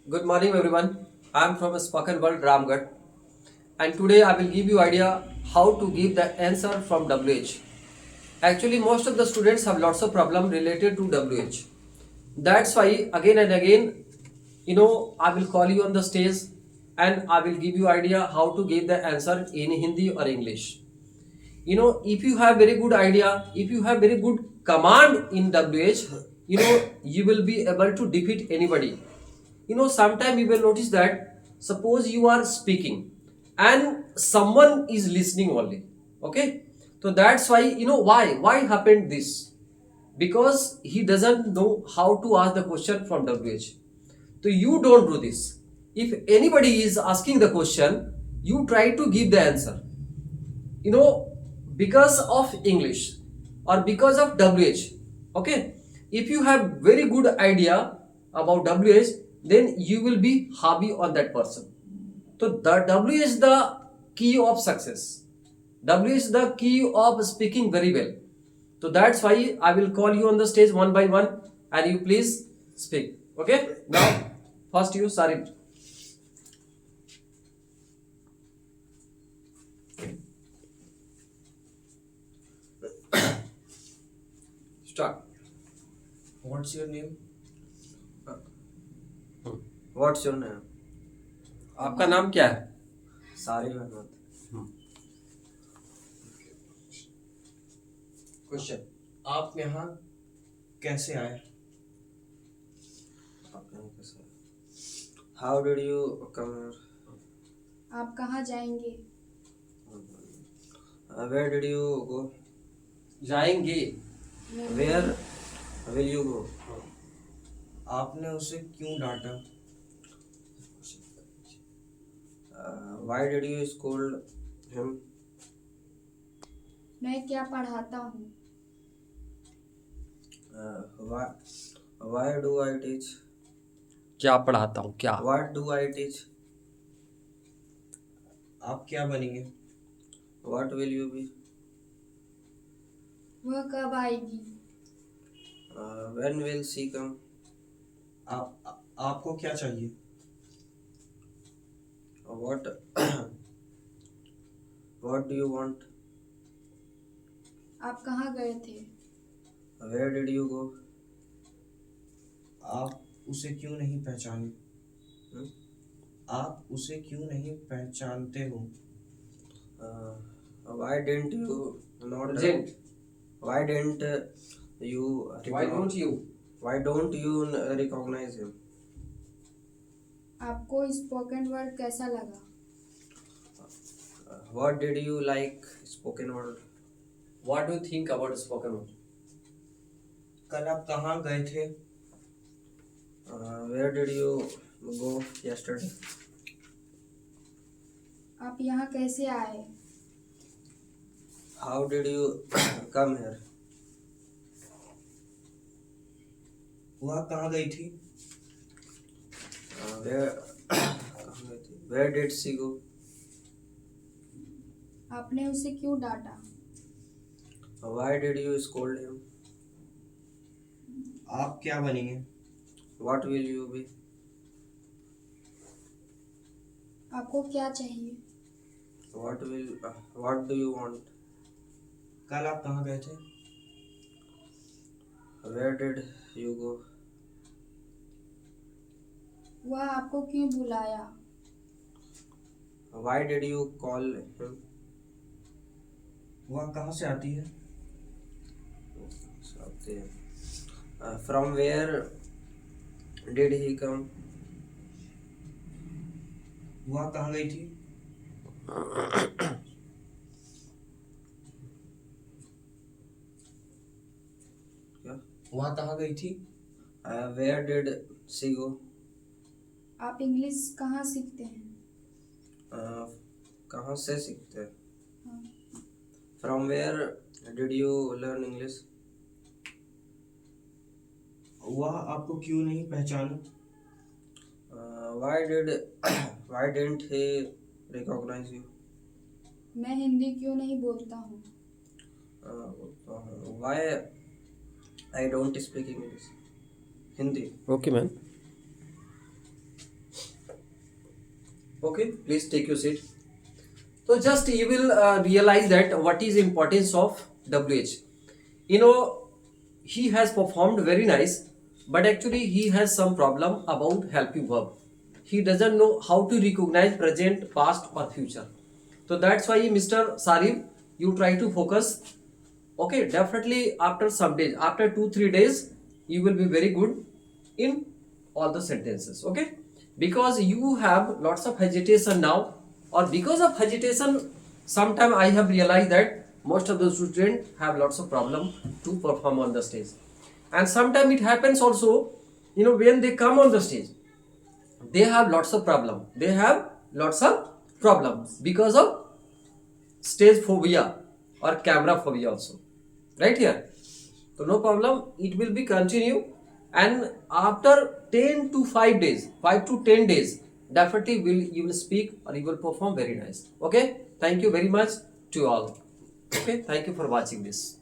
Good morning, everyone. I am from Spoken World Ramgarh, and today I will give you idea how to give the answer from WH. Actually, most of the students have lots of problem related to WH. That's why again and again, I will call you on the stage and I will give you idea how to give the answer in Hindi or English. If you have very good idea, if you have very good command in WH, you will be able to defeat anybody. Sometime you will notice that suppose you are speaking and someone is listening only. Okay, so that's why, why happened this, because he doesn't know how to ask the question from WH. So you don't do this. If anybody is asking the question, you try to give the answer, you know because of English or because of WH. Okay, if you have very good idea about WH, then you will be happy on that person. So the W is the key of success. W is the key of speaking very well. So that's why I will call you on the stage one by one and you please speak. Okay, now first you Sarif. Start. What's your name? What's your name? आपका नाम क्या है? सारिफ Ahmad. Question. आप यहाँ कैसे आए? How did you come here? आप कहाँ जाएंगे? Where did you go? जाएंगे. Where will you go? आपने उसे क्यों डांटा? Why did you scold him? मैं क्या पढ़ाता हूँ? Why do I teach? क्या पढ़ाता हूँ क्या? What do I teach? आप क्या बनेंगे? What will you be? वह कब आएगी? When will she come? आपको क्या चाहिए? What What do you want? आप कहाँ गए थे? Where did you go? आप उसे क्यों नहीं पहचाने? Hmm? आप उसे क्यों नहीं पहचानते हो? Why didn't you not? Present. Why didn't you? Why don't you? Why don't you recognize him? आपको स्पोकन वर्ड कैसा लगा? What did you like spoken word? What do you think about spoken word? कल आप कहाँ गए थे? Where did you go yesterday? आप यहाँ कैसे आए? How did you come here? वह कहाँ गई थी? Where did she go? आपने उसे क्यों डांटा? Why did you scold him? आप क्या बनेंगे? What will you be? आपको क्या चाहिए? What do you want? कल आप कहाँ गए थे? Where did you go? वह आपको क्यों बुलाया? Why did you call him? वह कहाँ से आती है? Okay. From where did he come? वह कहाँ गई थी? Yeah. वह कहाँ गई थी? Where did she go? आप इंग्लिश कहाँ सीखते हैं? कहाँ से सीखते हैं? हाँ। From where did you learn English? वह आपको क्यों नहीं पहचाना? Why didn't he recognize you? मैं हिंदी क्यों नहीं बोलता हूँ? Why I don't speak English? Hindi. Okay, man. Okay, please take your seat. So just you will realize that what is importance of WH. You know, he has performed very nice, but actually he has some problem about helping verb. He doesn't know how to recognize present, past or future. So that's why Mr. Sarif, you try to focus. Okay, definitely after some days, after 2-3 days, you will be very good in all the sentences. Okay, because you have lots of hesitation now, or because of hesitation, sometime I have realized that most of the students have lots of problem to perform on the stage, and sometime it happens also. You know, when they come on the stage, they have lots of problem. They have lots of problems because of stage phobia or camera phobia also, right here. So no problem, it will be continue, and after 10 to 5 days, 5 to 10 days, definitely you will speak or you will perform very nice. Okay, thank you very much to all. Okay, thank you for watching this.